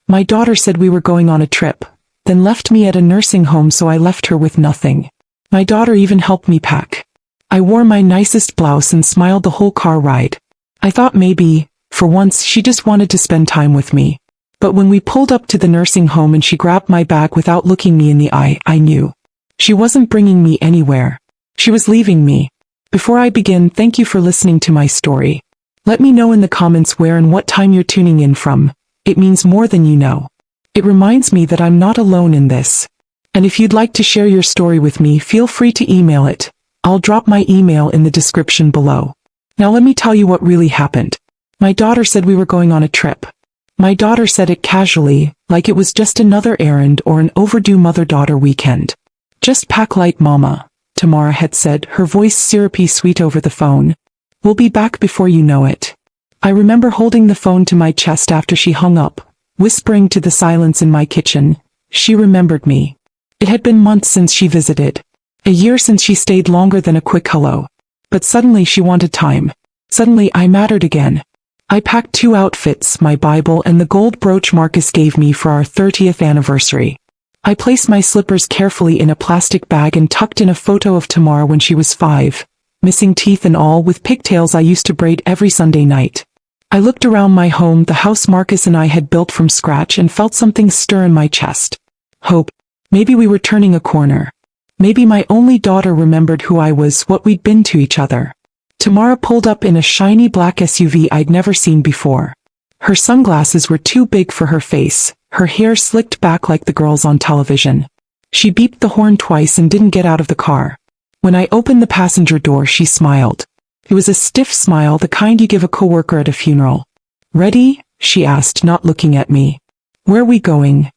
My daughter said we were going on a trip, then left me at a nursing home, so I left her with nothing. My daughter even helped me pack. I wore my nicest blouse and smiled the whole car ride. I thought maybe, for once, she just wanted to spend time with me. But when we pulled up to the nursing home and she grabbed my bag without looking me in the eye, I knew. She wasn't bringing me anywhere. She was leaving me. Before I begin, thank you for listening to my story. Let me know in the comments where and what time you're tuning in from. It means more than you know. It reminds me that I'm not alone in this. And if you'd like to share your story with me, feel free to email it. I'll drop my email in the description below. Now let me tell you what really happened. My daughter said we were going on a trip. My daughter said it casually, like it was just another errand or an overdue mother-daughter weekend. Just pack light, Mama, Tamara had said, her voice syrupy sweet over the phone. We'll be back before you know it. I remember holding the phone to my chest after she hung up, whispering to the silence in my kitchen. She remembered me. It had been months since she visited. A year since she stayed longer than a quick hello. But suddenly she wanted time. Suddenly I mattered again. I packed 2 outfits, my Bible and the gold brooch Marcus gave me for our 30th anniversary. I placed my slippers carefully in a plastic bag and tucked in a photo of Tamara when she was 5, missing teeth and all, with pigtails I used to braid every Sunday night. I looked around my home, the house Marcus and I had built from scratch, and felt something stir in my chest. Hope. Maybe we were turning a corner. Maybe my only daughter remembered who I was, what we'd been to each other. Tamara pulled up in a shiny black SUV I'd never seen before. Her sunglasses were too big for her face, her hair slicked back like the girls on television. She beeped the horn twice and didn't get out of the car. When I opened the passenger door, she smiled. It was a stiff smile, the kind you give a coworker at a funeral. Ready? She asked, not looking at me. Where are we going?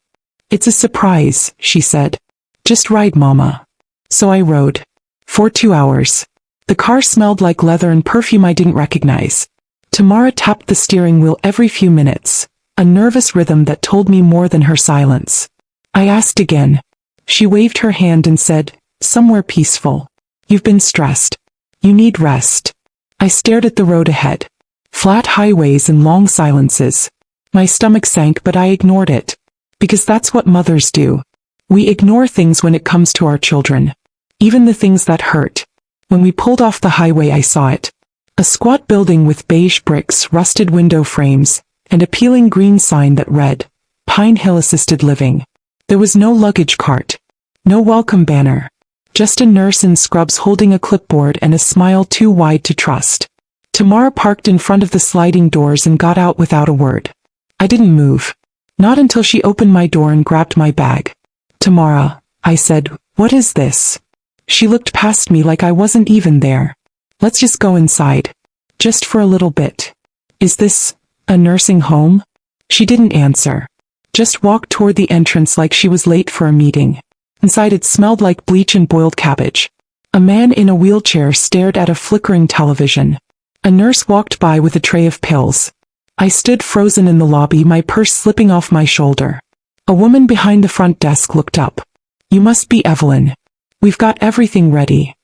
It's a surprise, she said. Just ride, Mama. So I rode. For 2 hours. The car smelled like leather and perfume I didn't recognize. Tamara tapped the steering wheel every few minutes, a nervous rhythm that told me more than her silence. I asked again. She waved her hand and said, somewhere peaceful. You've been stressed. You need rest. I stared at the road ahead. Flat highways and long silences. My stomach sank, but I ignored it. Because that's what mothers do. We ignore things when it comes to our children. Even the things that hurt. When we pulled off the highway, I saw it. A squat building with beige bricks, rusted window frames, and a peeling green sign that read, Pine Hill Assisted Living. There was no luggage cart. No welcome banner. Just a nurse in scrubs holding a clipboard and a smile too wide to trust. Tamara parked in front of the sliding doors and got out without a word. I didn't move. Not until she opened my door and grabbed my bag. Tamara, I said, what is this? She looked past me like I wasn't even there. Let's just go inside. Just for a little bit. Is this a nursing home? She didn't answer. Just walked toward the entrance like she was late for a meeting. Inside it smelled like bleach and boiled cabbage. A man in a wheelchair stared at a flickering television. A nurse walked by with a tray of pills. I stood frozen in the lobby, my purse slipping off my shoulder. A woman behind the front desk looked up. You must be Evelyn. We've got everything ready.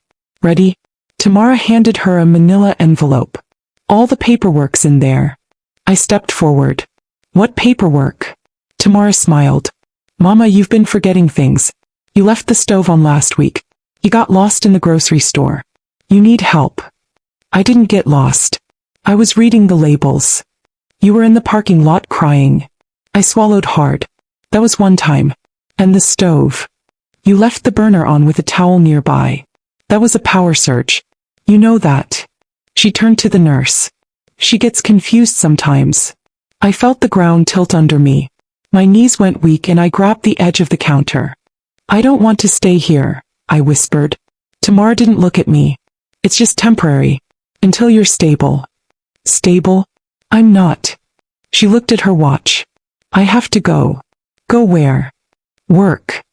Ready? Tamara handed her a manila envelope. All the paperwork's in there. I stepped forward. What paperwork? Tamara smiled. Mama, you've been forgetting things. You left the stove on last week. You got lost in the grocery store. You need help. I didn't get lost. I was reading the labels. You were in the parking lot crying. I swallowed hard. That was one time. And the stove. You left the burner on with a towel nearby. That was a power surge. You know that. She turned to the nurse. She gets confused sometimes. I felt the ground tilt under me. My knees went weak and I grabbed the edge of the counter. I don't want to stay here, I whispered. Tamara didn't look at me. It's just temporary. Until you're stable. Stable? I'm not. She looked at her watch. I have to go. Go where? Work.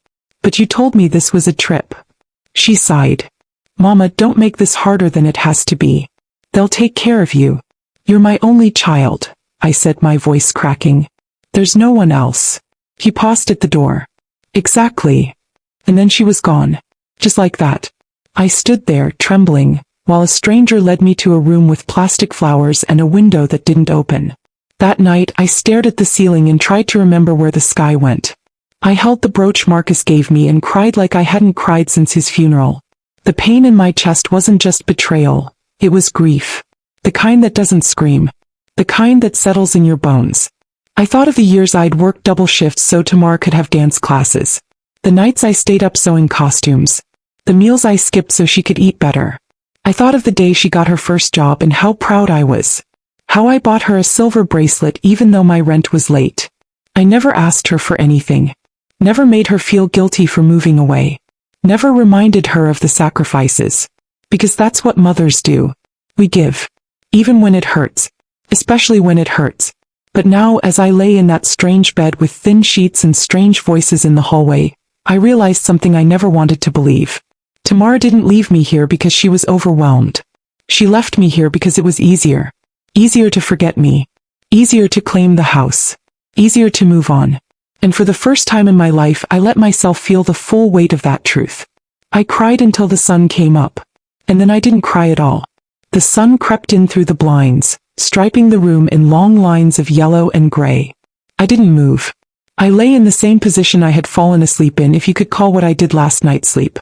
But you told me this was a trip. She sighed. Mama, don't make this harder than it has to be. They'll take care of you. You're my only child, I said, my voice cracking. There's no one else. He paused at the door. Exactly. And then she was gone. Just like that. I stood there, trembling, while a stranger led me to a room with plastic flowers and a window that didn't open. That night, I stared at the ceiling and tried to remember where the sky went. I held the brooch Marcus gave me and cried like I hadn't cried since his funeral. The pain in my chest wasn't just betrayal, it was grief. The kind that doesn't scream. The kind that settles in your bones. I thought of the years I'd worked double shifts so Tamar could have dance classes. The nights I stayed up sewing costumes. The meals I skipped so she could eat better. I thought of the day she got her first job and how proud I was. How I bought her a silver bracelet even though my rent was late. I never asked her for anything. Never made her feel guilty for moving away. Never reminded her of the sacrifices. Because that's what mothers do. We give. Even when it hurts. Especially when it hurts. But now as I lay in that strange bed with thin sheets and strange voices in the hallway, I realized something I never wanted to believe. Tamar didn't leave me here because she was overwhelmed. She left me here because it was easier. Easier to forget me. Easier to claim the house. Easier to move on. And for the first time in my life I let myself feel the full weight of that truth. I cried until the sun came up. And then I didn't cry at all. The sun crept in through the blinds, striping the room in long lines of yellow and gray. I didn't move. I lay in the same position I had fallen asleep in, if you could call what I did last night sleep.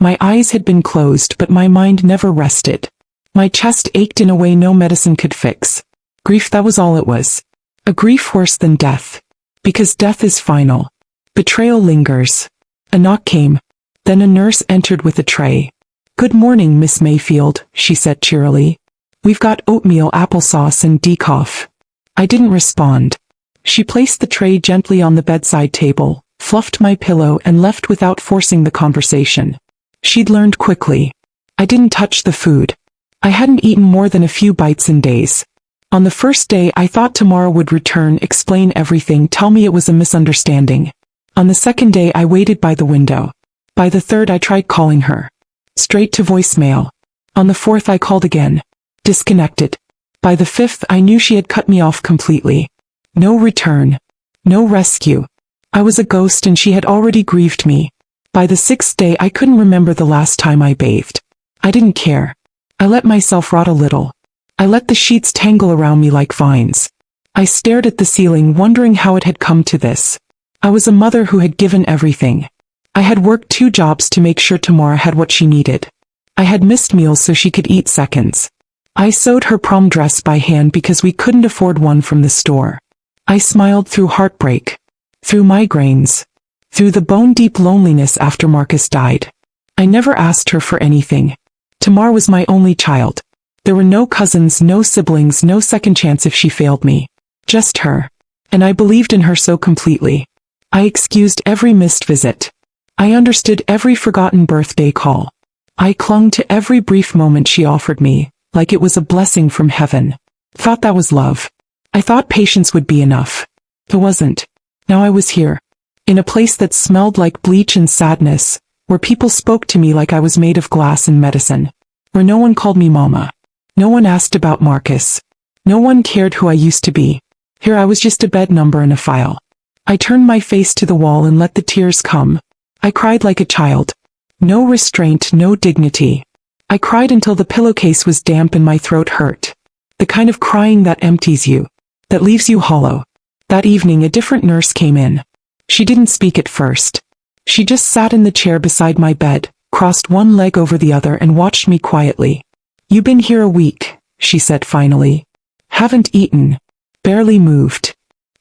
My eyes had been closed but my mind never rested. My chest ached in a way no medicine could fix. Grief, that was all it was. A grief worse than death. Because death is final. Betrayal lingers. A knock came. Then a nurse entered with a tray. "Good morning, Miss Mayfield," she said cheerily. "We've got oatmeal, applesauce and decaf." I didn't respond. She placed the tray gently on the bedside table, fluffed my pillow and left without forcing the conversation. She'd learned quickly. I didn't touch the food. I hadn't eaten more than a few bites in days. On the first day I thought Tamara would return, explain everything, tell me it was a misunderstanding. On the second day I waited by the window. By the third I tried calling her. Straight to voicemail. On the fourth I called again. Disconnected. By the fifth I knew she had cut me off completely. No return. No rescue. I was a ghost and she had already grieved me. By the sixth day I couldn't remember the last time I bathed. I didn't care. I let myself rot a little. I let the sheets tangle around me like vines. I stared at the ceiling wondering how it had come to this. I was a mother who had given everything. I had worked 2 jobs to make sure Tamara had what she needed. I had missed meals so she could eat seconds. I sewed her prom dress by hand because we couldn't afford one from the store. I smiled through heartbreak. Through migraines. Through the bone-deep loneliness after Marcus died. I never asked her for anything. Tamar was my only child. There were no cousins, no siblings, no second chance if she failed me. Just her. And I believed in her so completely. I excused every missed visit. I understood every forgotten birthday call. I clung to every brief moment she offered me, like it was a blessing from heaven. Thought that was love. I thought patience would be enough. It wasn't. Now I was here. In a place that smelled like bleach and sadness, where people spoke to me like I was made of glass and medicine. Where no one called me mama. No one asked about Marcus. No one cared who I used to be. Here I was, just a bed number in a file. I turned my face to the wall and let the tears come. I cried like a child. No restraint, no dignity. I cried until the pillowcase was damp and my throat hurt. The kind of crying that empties you. That leaves you hollow. That evening a different nurse came in. She didn't speak at first. She just sat in the chair beside my bed, crossed one leg over the other and watched me quietly. "You been here a week," she said finally. "Haven't eaten. Barely moved."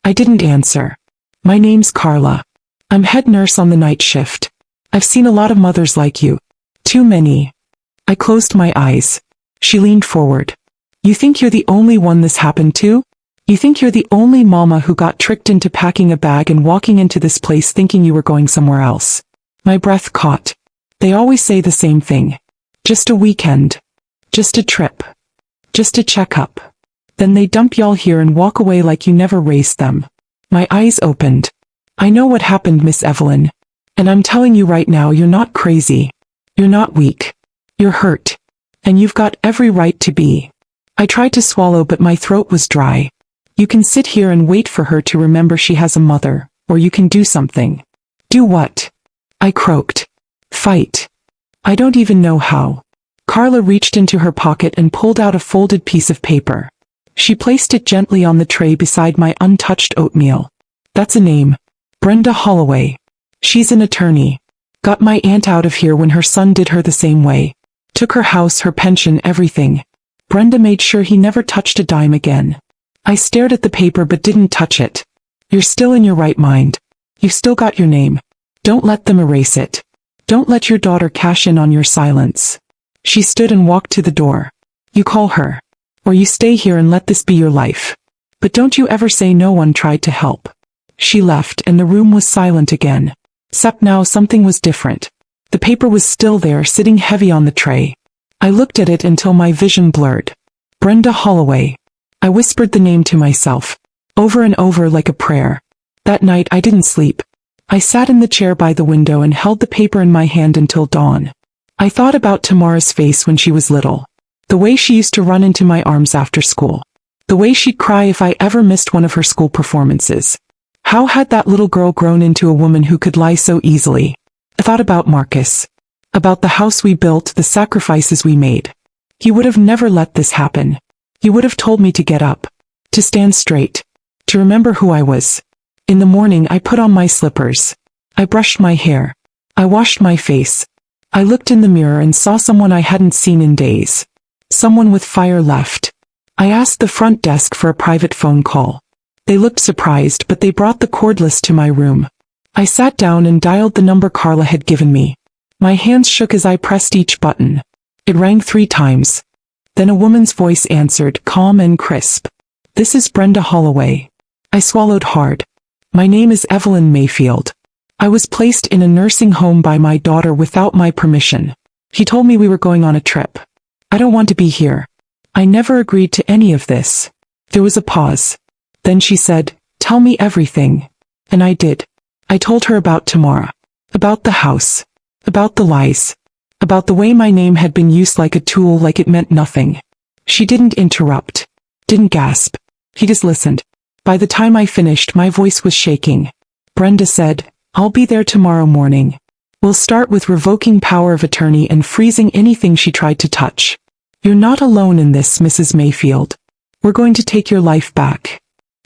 I didn't answer. "My name's Carla. I'm head nurse on the night shift. I've seen a lot of mothers like you. Too many." I closed my eyes. She leaned forward. "You think you're the only one this happened to? You think you're the only mama who got tricked into packing a bag and walking into this place thinking you were going somewhere else?" My breath caught. "They always say the same thing. Just a weekend. Just a trip. Just a checkup. Then they dump y'all here and walk away like you never raised them." My eyes opened. "I know what happened, Miss Evelyn. And I'm telling you right now, you're not crazy. You're not weak. You're hurt. And you've got every right to be." I tried to swallow but my throat was dry. "You can sit here and wait for her to remember she has a mother, or you can do something." "Do what?" I croaked. "Fight. I don't even know how." Carla reached into her pocket and pulled out a folded piece of paper. She placed it gently on the tray beside my untouched oatmeal. That's a name. Brenda Holloway. She's an attorney. Got my aunt out of here when her son did her the same way. Took her house, her pension, everything. Brenda made sure he never touched a dime again. I stared at the paper but didn't touch it. You're still in your right mind. You've still got your name. Don't let them erase it. Don't let your daughter cash in on your silence. She stood and walked to the door. You call her. Or you stay here and let this be your life. But don't you ever say no one tried to help. She left and the room was silent again. Except now something was different. The paper was still there, sitting heavy on the tray. I looked at it until my vision blurred. Brenda Holloway. I whispered the name to myself, over and over like a prayer. That night I didn't sleep. I sat in the chair by the window and held the paper in my hand until dawn. I thought about Tamara's face when she was little. The way she used to run into my arms after school. The way she'd cry if I ever missed one of her school performances. How had that little girl grown into a woman who could lie so easily? I thought about Marcus. About the house we built, the sacrifices we made. He would have never let this happen. He would have told me to get up. To stand straight. To remember who I was. In the morning I put on my slippers. I brushed my hair. I washed my face. I looked in the mirror and saw someone I hadn't seen in days. Someone with fire left. I asked the front desk for a private phone call. They looked surprised, but they brought the cordless to my room. I sat down and dialed the number Carla had given me. My hands shook as I pressed each button. It rang 3 times. Then a woman's voice answered, calm and crisp. This is Brenda Holloway. I swallowed hard. My name is Evelyn Mayfield. I was placed in a nursing home by my daughter without my permission. He told me we were going on a trip. I don't want to be here. I never agreed to any of this. There was a pause. Then she said, tell me everything. And I did. I told her about Tamara. About the house. About the lies. About the way my name had been used like a tool, like it meant nothing. She didn't interrupt. Didn't gasp. He just listened. By the time I finished, my voice was shaking. Brenda said, I'll be there tomorrow morning. We'll start with revoking power of attorney and freezing anything she tried to touch. You're not alone in this, Mrs. Mayfield. We're going to take your life back.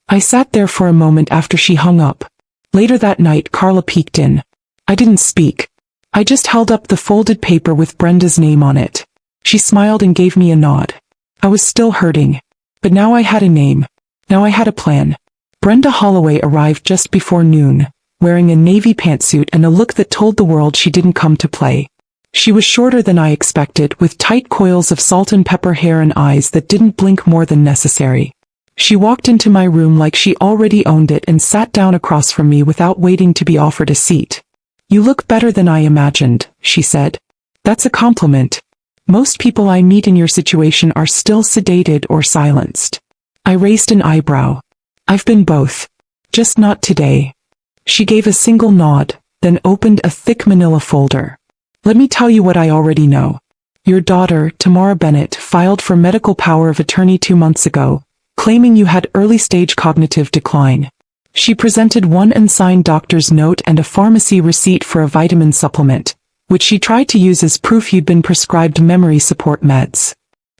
I sat there for a moment after she hung up. Later that night, Carla peeked in. I didn't speak. I just held up the folded paper with Brenda's name on it. She smiled and gave me a nod. I was still hurting. But now I had a name. Now I had a plan. Brenda Holloway arrived just before noon, wearing a navy pantsuit and a look that told the world she didn't come to play. She was shorter than I expected, with tight coils of salt and pepper hair and eyes that didn't blink more than necessary. She walked into my room like she already owned it and sat down across from me without waiting to be offered a seat. You look better than I imagined, she said. That's a compliment. Most people I meet in your situation are still sedated or silenced. I raised an eyebrow. I've been both. Just not today. She gave a single nod, then opened a thick manila folder. Let me tell you what I already know. Your daughter, Tamara Bennett, filed for medical power of attorney 2 months ago, claiming you had early-stage cognitive decline. She presented one unsigned doctor's note and a pharmacy receipt for a vitamin supplement, which she tried to use as proof you'd been prescribed memory support meds.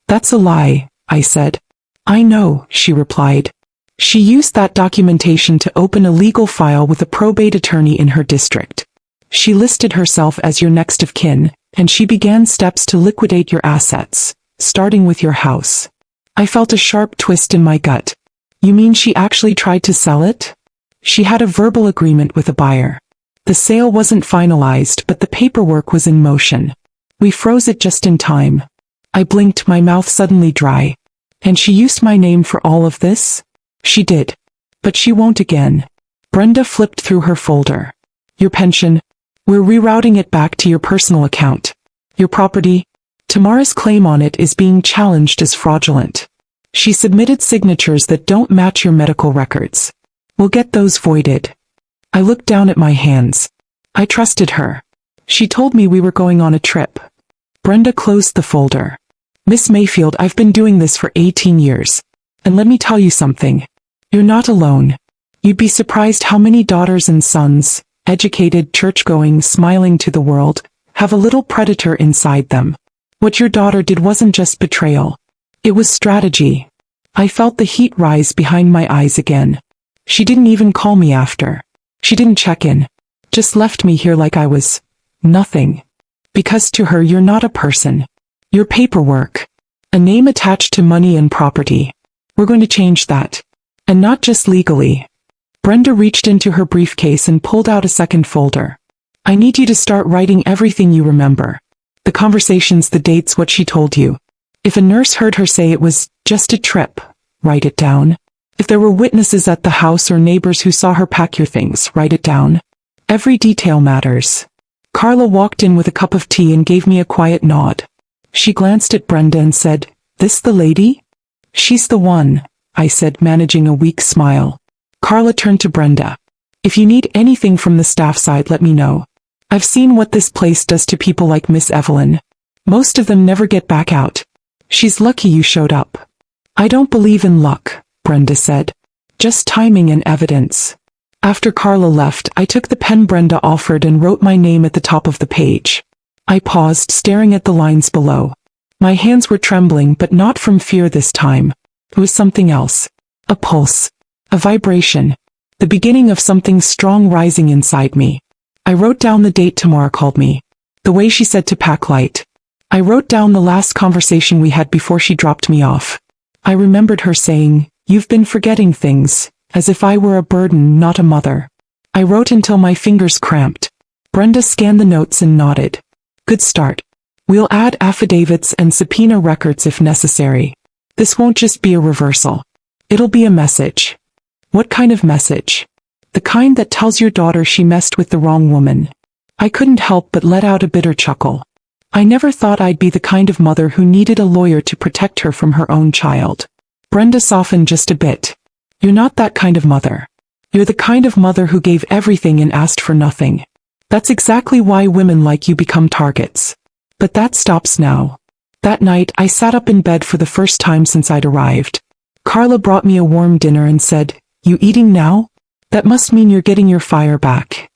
That's a lie, I said. I know, she replied. She used that documentation to open a legal file with a probate attorney in her district. She listed herself as your next of kin, and she began steps to liquidate your assets, starting with your house. I felt a sharp twist in my gut. You mean she actually tried to sell it? She had a verbal agreement with a buyer. The sale wasn't finalized, but the paperwork was in motion. We froze it just in time. I blinked, my mouth suddenly dry. And she used my name for all of this? She did. But she won't again. Brenda flipped through her folder. Your pension? We're rerouting it back to your personal account. Your property? Tamara's claim on it is being challenged as fraudulent. She submitted signatures that don't match your medical records. We'll get those voided. I looked down at my hands. I trusted her. She told me we were going on a trip. Brenda closed the folder. Miss Mayfield, I've been doing this for 18 years. And let me tell you something. You're not alone. You'd be surprised how many daughters and sons, educated, church-going, smiling to the world, have a little predator inside them. What your daughter did wasn't just betrayal. It was strategy. I felt the heat rise behind my eyes again. She didn't even call me after. She didn't check in. Just left me here like I was nothing. Because to her you're not a person. You're paperwork. A name attached to money and property. We're going to change that. And not just legally. Brenda reached into her briefcase and pulled out a second folder. I need you to start writing everything you remember. The conversations, the dates, what she told you. If a nurse heard her say it was just a trip, write it down. If there were witnesses at the house or neighbors who saw her pack your things, write it down. Every detail matters. Carla walked in with a cup of tea and gave me a quiet nod. She glanced at Brenda and said, "This the lady?" "She's the one," I said, managing a weak smile. Carla turned to Brenda. "If you need anything from the staff side, let me know. I've seen what this place does to people like Miss Evelyn. Most of them never get back out. She's lucky you showed up." "I don't believe in luck," Brenda said. "Just timing and evidence." After Carla left, I took the pen Brenda offered and wrote my name at the top of the page. I paused, staring at the lines below. My hands were trembling, but not from fear this time. It was something else. A pulse. A vibration. The beginning of something strong rising inside me. I wrote down the date Tamara called me. The way she said to pack light. I wrote down the last conversation we had before she dropped me off. I remembered her saying, "You've been forgetting things," as if I were a burden, not a mother. I wrote until my fingers cramped. Brenda scanned the notes and nodded. "Good start. We'll add affidavits and subpoena records if necessary. This won't just be a reversal. It'll be a message." "What kind of message?" "The kind that tells your daughter she messed with the wrong woman." I couldn't help but let out a bitter chuckle. I never thought I'd be the kind of mother who needed a lawyer to protect her from her own child. Brenda softened just a bit. "You're not that kind of mother. You're the kind of mother who gave everything and asked for nothing. That's exactly why women like you become targets. But that stops now." That night, I sat up in bed for the first time since I'd arrived. Carla brought me a warm dinner and said, "You eating now? That must mean you're getting your fire back."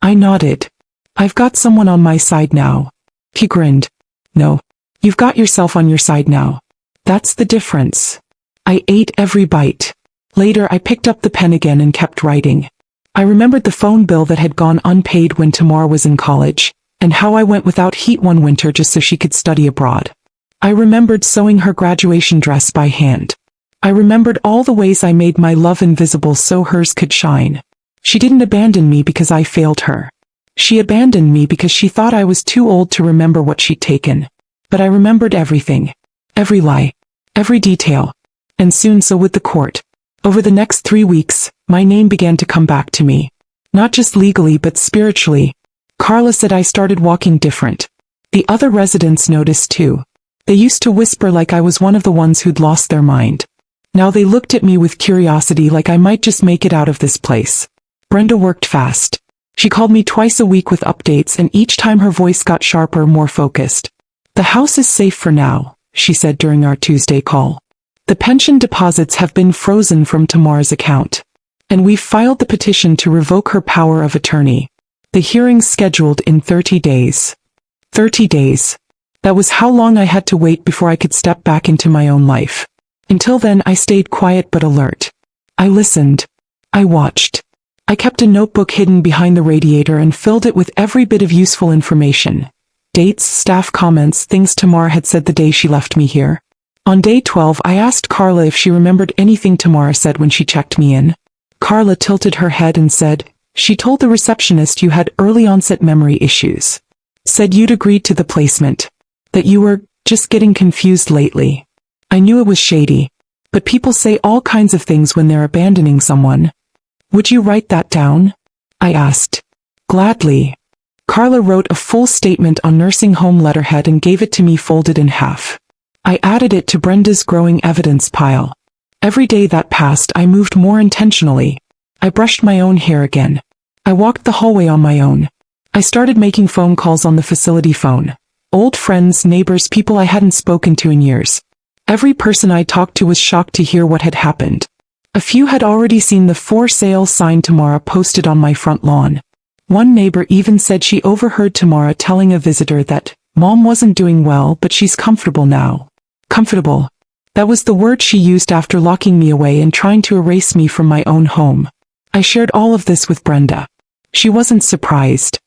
I nodded. "I've got someone on my side now." He grinned. "No. You've got yourself on your side now. That's the difference." I ate every bite. Later, I picked up the pen again and kept writing. I remembered the phone bill that had gone unpaid when Tamara was in college, and how I went without heat one winter just so she could study abroad. I remembered sewing her graduation dress by hand. I remembered all the ways I made my love invisible so hers could shine. She didn't abandon me because I failed her. She abandoned me because she thought I was too old to remember what she'd taken. But I remembered everything. Every lie. Every detail. And soon so would the court. Over the next 3 weeks, my name began to come back to me. Not just legally but spiritually. Carla said I started walking different. The other residents noticed too. They used to whisper like I was one of the ones who'd lost their mind. Now they looked at me with curiosity like I might just make it out of this place. Brenda worked fast. She called me twice a week with updates, and each time her voice got sharper, more focused. "The house is safe for now," she said during our Tuesday call. "The pension deposits have been frozen from Tamara's account. And we've filed the petition to revoke her power of attorney. The hearing's scheduled in 30 days. 30 days. That was how long I had to wait before I could step back into my own life. Until then, I stayed quiet but alert. I listened. I watched. I kept a notebook hidden behind the radiator and filled it with every bit of useful information. Dates, staff comments, things Tamara had said the day she left me here. On day 12, I asked Carla if she remembered anything Tamara said when she checked me in. Carla tilted her head and said, "She told the receptionist you had early onset memory issues. Said you'd agreed to the placement. That you were just getting confused lately." I knew it was shady. But people say all kinds of things when they're abandoning someone. "Would you write that down?" I asked. "Gladly." Carla wrote a full statement on nursing home letterhead and gave it to me folded in half. I added it to Brenda's growing evidence pile. Every day that passed, I moved more intentionally. I brushed my own hair again. I walked the hallway on my own. I started making phone calls on the facility phone. Old friends, neighbors, people I hadn't spoken to in years. Every person I talked to was shocked to hear what had happened. A few had already seen the for sale sign Tamara posted on my front lawn. One neighbor even said she overheard Tamara telling a visitor that Mom wasn't doing well, but she's comfortable now. Comfortable. That was the word she used after locking me away and trying to erase me from my own home. I shared all of this with Brenda. She wasn't surprised.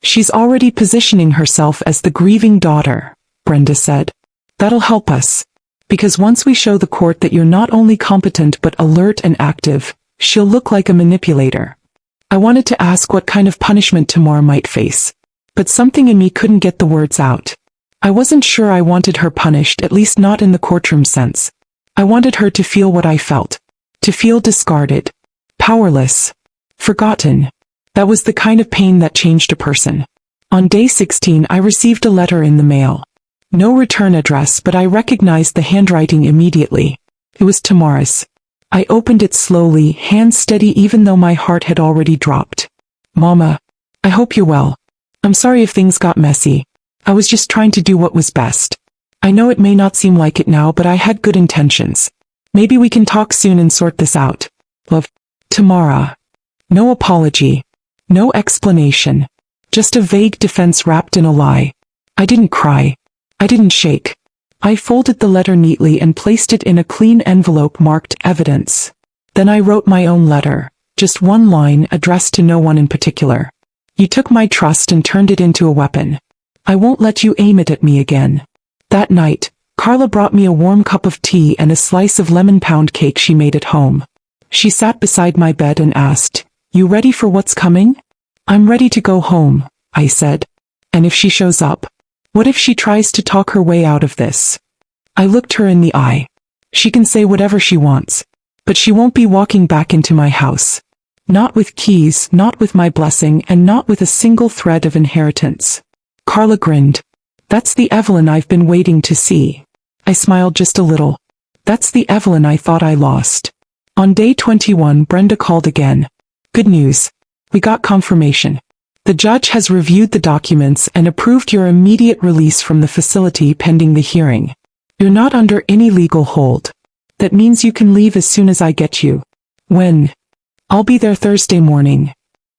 She's already positioning herself as the grieving daughter, Brenda said. That'll help us. Because once we show the court that you're not only competent but alert and active, she'll look like a manipulator. I wanted to ask what kind of punishment Tamara might face. But something in me couldn't get the words out. I wasn't sure I wanted her punished, at least not in the courtroom sense. I wanted her to feel what I felt. To feel discarded. Powerless. Forgotten. That was the kind of pain that changed a person. On day 16 I received a letter in the mail. No return address, but I recognized the handwriting immediately. It was Tamara's. I opened it slowly, hands steady even though my heart had already dropped. Mama, I hope you're well. I'm sorry if things got messy. I was just trying to do what was best. I know it may not seem like it now, but I had good intentions. Maybe we can talk soon and sort this out. Love, Tamara. No apology. No explanation. Just a vague defense wrapped in a lie. I didn't cry. I didn't shake. I folded the letter neatly and placed it in a clean envelope marked evidence. Then I wrote my own letter, just one line addressed to no one in particular. You took my trust and turned it into a weapon. I won't let you aim it at me again. That night, Carla brought me a warm cup of tea and a slice of lemon pound cake she made at home. She sat beside my bed and asked, "You ready for what's coming?" "I'm ready to go home," I said. "And if she shows up? What if she tries to talk her way out of this?" I looked her in the eye. "She can say whatever she wants. But she won't be walking back into my house. Not with keys, not with my blessing, and not with a single thread of inheritance." Carla grinned. "That's the Evelyn I've been waiting to see." I smiled just a little. That's the Evelyn I thought I lost. On day 21, Brenda called again. "Good news. We got confirmation. The judge has reviewed the documents and approved your immediate release from the facility pending the hearing. You're not under any legal hold. That means you can leave as soon as I get you." "When?" "I'll be there Thursday morning."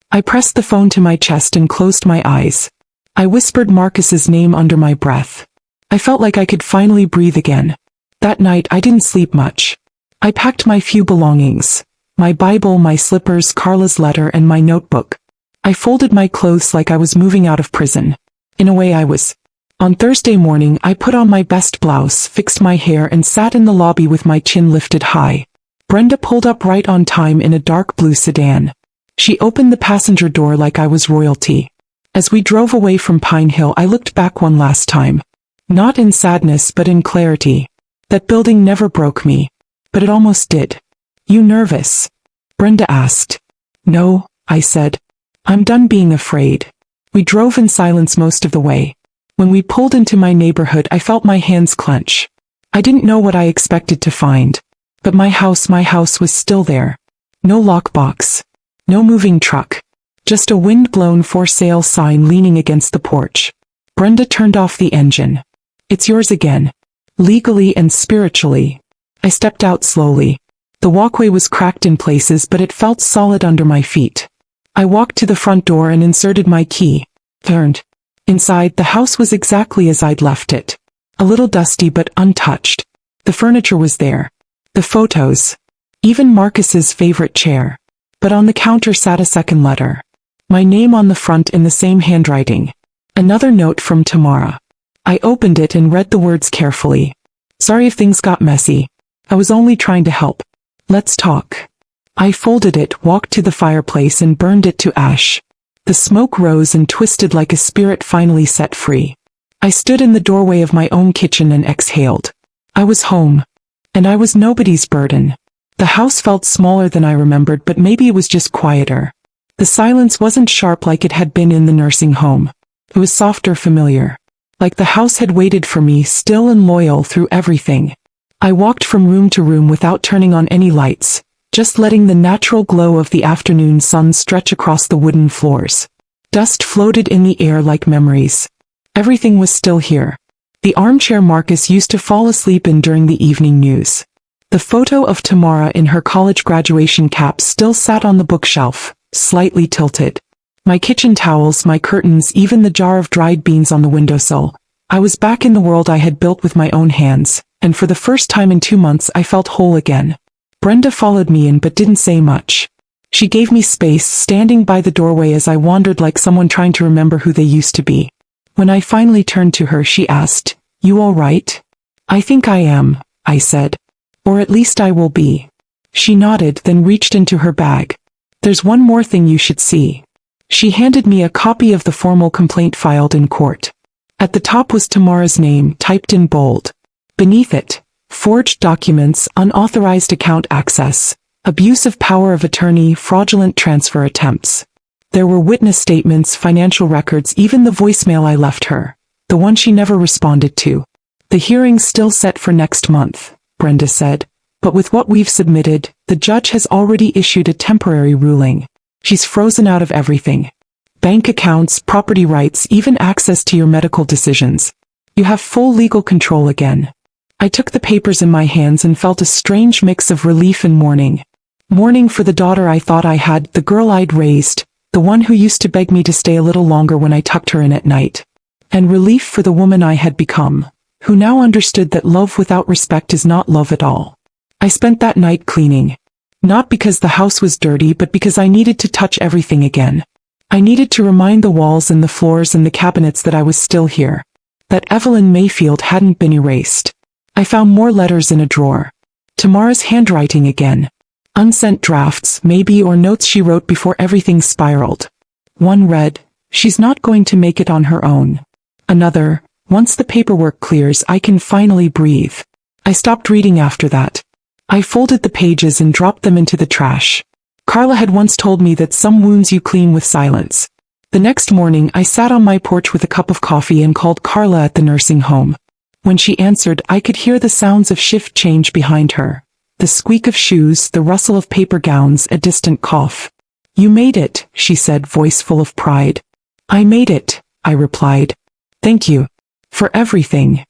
I pressed the phone to my chest and closed my eyes. I whispered Marcus's name under my breath. I felt like I could finally breathe again. That night I didn't sleep much. I packed my few belongings. My Bible, my slippers, Carla's letter, and my notebook. I folded my clothes like I was moving out of prison. In a way I was. On Thursday morning I put on my best blouse, fixed my hair, and sat in the lobby with my chin lifted high. Brenda pulled up right on time in a dark blue sedan. She opened the passenger door like I was royalty. As we drove away from Pine Hill I looked back one last time. Not in sadness but in clarity. That building never broke me. But it almost did. "You nervous?" Brenda asked. "No," I said. "I'm done being afraid." We drove in silence most of the way. When we pulled into my neighborhood I felt my hands clench. I didn't know what I expected to find. But my house was still there. No lockbox. No moving truck. Just a wind-blown for sale sign leaning against the porch. Brenda turned off the engine. "It's yours again. Legally and spiritually." I stepped out slowly. The walkway was cracked in places but it felt solid under my feet. I walked to the front door and inserted my key. Turned. Inside, the house was exactly as I'd left it. A little dusty but untouched. The furniture was there. The photos. Even Marcus's favorite chair. But on the counter sat a second letter. My name on the front in the same handwriting. Another note from Tamara. I opened it and read the words carefully. "Sorry if things got messy. I was only trying to help. Let's talk." I folded it, walked to the fireplace and burned it to ash. The smoke rose and twisted like a spirit finally set free. I stood in the doorway of my own kitchen and exhaled. I was home. And I was nobody's burden. The house felt smaller than I remembered, but maybe it was just quieter. The silence wasn't sharp like it had been in the nursing home. It was softer, familiar. Like the house had waited for me, still and loyal through everything. I walked from room to room without turning on any lights, just letting the natural glow of the afternoon sun stretch across the wooden floors. Dust floated in the air like memories. Everything was still here. The armchair Marcus used to fall asleep in during the evening news. The photo of Tamara in her college graduation cap still sat on the bookshelf, slightly tilted. My kitchen towels, my curtains, even the jar of dried beans on the windowsill. I was back in the world I had built with my own hands, and for the first time in 2 months I felt whole again. Brenda followed me in but didn't say much. She gave me space, standing by the doorway as I wandered like someone trying to remember who they used to be. When I finally turned to her, she asked, "You all right?" "I think I am," I said. "Or at least I will be." She nodded, then reached into her bag. "There's one more thing you should see." She handed me a copy of the formal complaint filed in court. At the top was Tamara's name, typed in bold. Beneath it, forged documents, unauthorized account access, abuse of power of attorney, fraudulent transfer attempts. There were witness statements, financial records, even the voicemail I left her, the one she never responded to. "The hearing's still set for next month," Brenda said, "but with what we've submitted, the judge has already issued a temporary ruling. She's frozen out of everything. Bank accounts, property rights, even access to your medical decisions. You have full legal control again." I took the papers in my hands and felt a strange mix of relief and mourning. Mourning for the daughter I thought I had, the girl I'd raised, the one who used to beg me to stay a little longer when I tucked her in at night. And relief for the woman I had become, who now understood that love without respect is not love at all. I spent that night cleaning. Not because the house was dirty, but because I needed to touch everything again. I needed to remind the walls and the floors and the cabinets that I was still here. That Evelyn Mayfield hadn't been erased. I found more letters in a drawer. Tamara's handwriting again. Unsent drafts, maybe, or notes she wrote before everything spiraled. One read, "She's not going to make it on her own." Another, "Once the paperwork clears, I can finally breathe." I stopped reading after that. I folded the pages and dropped them into the trash. Carla had once told me that some wounds you clean with silence. The next morning, I sat on my porch with a cup of coffee and called Carla at the nursing home. When she answered, I could hear the sounds of shift change behind her. The squeak of shoes, the rustle of paper gowns, a distant cough. "You made it," she said, voice full of pride. "I made it," I replied. "Thank you. For everything."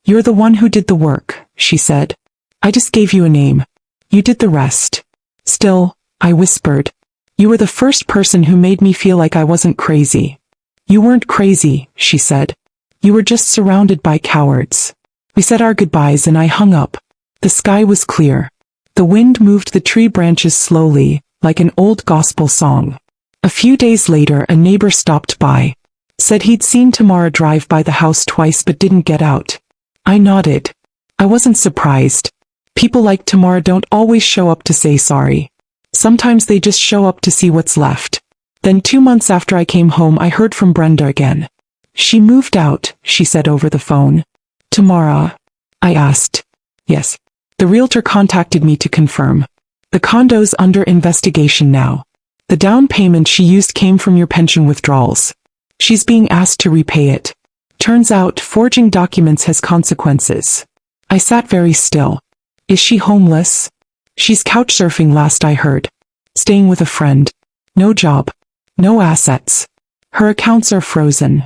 "You're the one who did the work," she said. "I just gave you a name. You did the rest." "Still," I whispered, "you were the first person who made me feel like I wasn't crazy." "You weren't crazy," she said. "You were just surrounded by cowards." We said our goodbyes and I hung up. The sky was clear. The wind moved the tree branches slowly, like an old gospel song. A few days later, a neighbor stopped by. Said he'd seen Tamara drive by the house twice but didn't get out. I nodded. I wasn't surprised. People like Tamara don't always show up to say sorry. Sometimes they just show up to see what's left. Then 2 months after I came home, I heard from Brenda again. "She moved out," she said over the phone. "Tamara?" I asked. "Yes." The realtor contacted me to confirm. "The condo's under investigation now. The down payment she used came from your pension withdrawals. She's being asked to repay it. Turns out, forging documents has consequences." I sat very still. "Is she homeless?" "She's couch surfing last I heard. Staying with a friend. No job. No assets. Her accounts are frozen."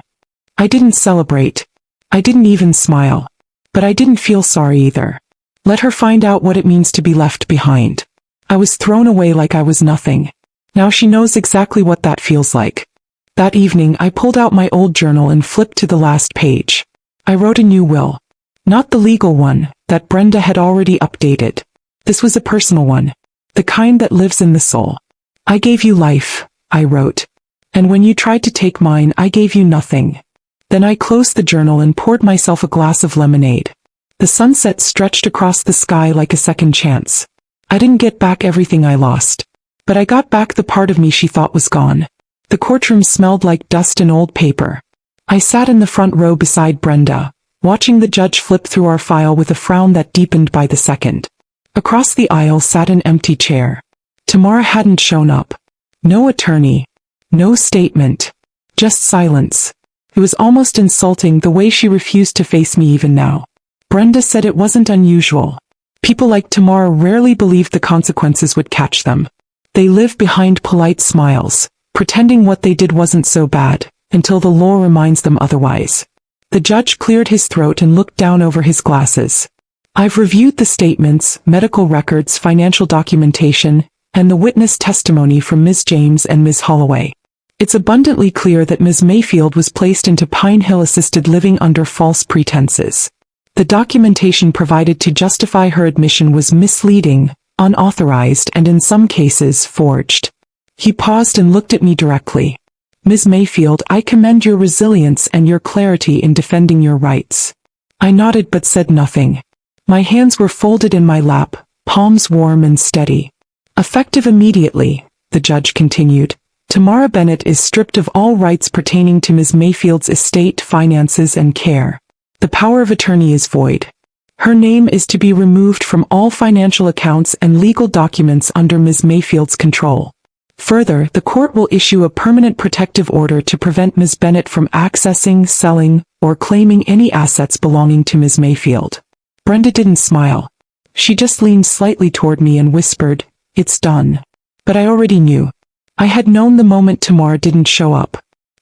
I didn't celebrate. I didn't even smile. But I didn't feel sorry either. Let her find out what it means to be left behind. I was thrown away like I was nothing. Now she knows exactly what that feels like. That evening, I pulled out my old journal and flipped to the last page. I wrote a new will. Not the legal one, that Brenda had already updated. This was a personal one. The kind that lives in the soul. "I gave you life," I wrote. "And when you tried to take mine, I gave you nothing." Then I closed the journal and poured myself a glass of lemonade. The sunset stretched across the sky like a second chance. I didn't get back everything I lost. But I got back the part of me she thought was gone. The courtroom smelled like dust and old paper. I sat in the front row beside Brenda, watching the judge flip through our file with a frown that deepened by the second. Across the aisle sat an empty chair. Tamara hadn't shown up. No attorney. No statement. Just silence. It was almost insulting the way she refused to face me even now. Brenda said it wasn't unusual. People like Tamara rarely believed the consequences would catch them. They live behind polite smiles, pretending what they did wasn't so bad, until the law reminds them otherwise. The judge cleared his throat and looked down over his glasses. "I've reviewed the statements, medical records, financial documentation, and the witness testimony from Ms. James and Ms. Holloway. It's abundantly clear that Ms. Mayfield was placed into Pine Hill assisted living under false pretenses. The documentation provided to justify her admission was misleading, unauthorized, and in some cases forged. He paused and looked at me directly. Ms. Mayfield, I commend your resilience and your clarity in defending your rights. I nodded but said nothing. My hands were folded in my lap, palms warm and steady. Effective immediately, the judge continued, Tamara Bennett is stripped of all rights pertaining to Ms. Mayfield's estate, finances, and care. The power of attorney is void. Her name is to be removed from all financial accounts and legal documents under Ms. Mayfield's control. Further, the court will issue a permanent protective order to prevent Ms. Bennett from accessing, selling, or claiming any assets belonging to Ms. Mayfield. Brenda didn't smile. She just leaned slightly toward me and whispered, It's done. But I already knew. I had known the moment Tamara didn't show up.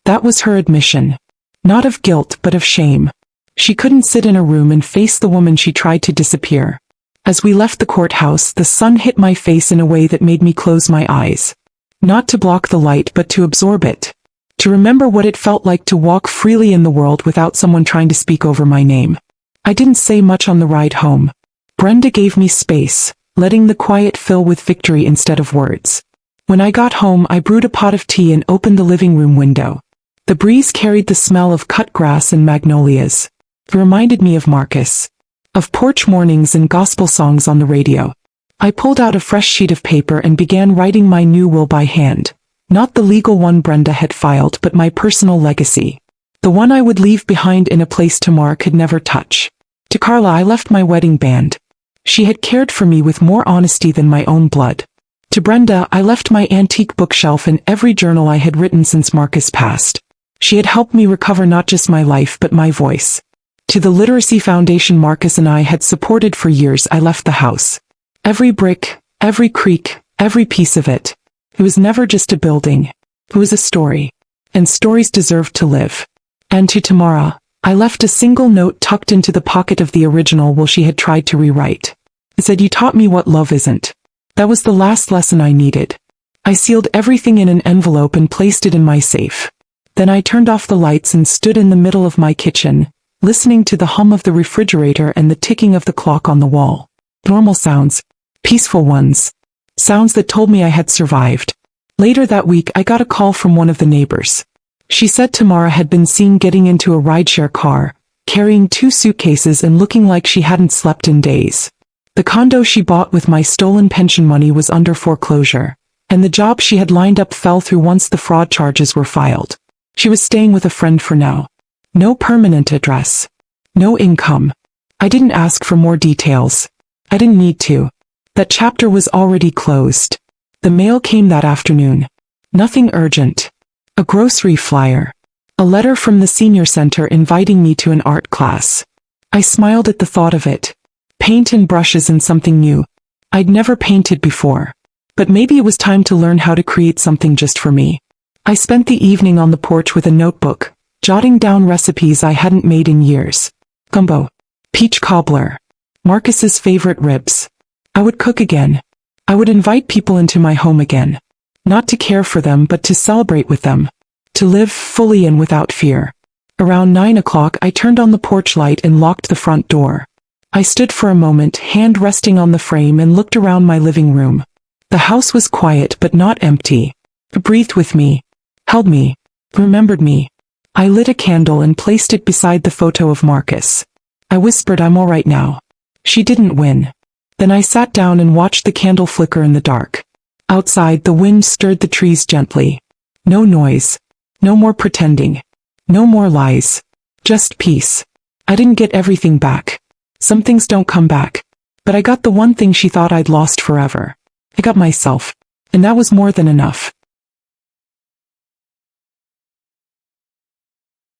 That was her admission. Not of guilt but of shame. She couldn't sit in a room and face the woman she tried to disappear. As we left the courthouse, the sun hit my face in a way that made me close my eyes. Not to block the light but to absorb it. To remember what it felt like to walk freely in the world without someone trying to speak over my name. I didn't say much on the ride home. Brenda gave me space, letting the quiet fill with victory instead of words. When I got home, I brewed a pot of tea and opened the living room window. The breeze carried the smell of cut grass and magnolias. It reminded me of Marcus. Of porch mornings and gospel songs on the radio. I pulled out a fresh sheet of paper and began writing my new will by hand. Not the legal one Brenda had filed, but my personal legacy. The one I would leave behind in a place Tamara could never touch. To Carla I left my wedding band. She had cared for me with more honesty than my own blood. To Brenda I left my antique bookshelf and every journal I had written since Marcus passed. She had helped me recover not just my life but my voice. To the literacy foundation Marcus and I had supported for years I left the house. Every brick, every creak, every piece of it. It was never just a building. It was a story. And stories deserved to live. And to Tamara, I left a single note tucked into the pocket of the original will she had tried to rewrite. It said, You taught me what love isn't. That was the last lesson I needed. I sealed everything in an envelope and placed it in my safe. Then I turned off the lights and stood in the middle of my kitchen, listening to the hum of the refrigerator and the ticking of the clock on the wall. Normal sounds. Peaceful ones. Sounds that told me I had survived. Later that week I got a call from one of the neighbors. She said Tamara had been seen getting into a rideshare car, carrying 2 suitcases and looking like she hadn't slept in days. The condo she bought with my stolen pension money was under foreclosure, and the job she had lined up fell through once the fraud charges were filed. She was staying with a friend for now. No permanent address. No income. I didn't ask for more details. I didn't need to. That chapter was already closed. The mail came that afternoon. Nothing urgent. A grocery flyer. A letter from the senior center inviting me to an art class. I smiled at the thought of it. Paint and brushes and something new. I'd never painted before. But maybe it was time to learn how to create something just for me. I spent the evening on the porch with a notebook, jotting down recipes I hadn't made in years. Gumbo. Peach cobbler. Marcus's favorite ribs. I would cook again. I would invite people into my home again. Not to care for them but to celebrate with them. To live fully and without fear. Around 9 o'clock I turned on the porch light and locked the front door. I stood for a moment, hand resting on the frame, and looked around my living room. The house was quiet but not empty. It breathed with me. Held me. Remembered me. I lit a candle and placed it beside the photo of Marcus. I whispered, I'm all right now. She didn't win. Then I sat down and watched the candle flicker in the dark. Outside, the wind stirred the trees gently. No noise. No more pretending. No more lies. Just peace. I didn't get everything back. Some things don't come back. But I got the one thing she thought I'd lost forever. I got myself. And that was more than enough.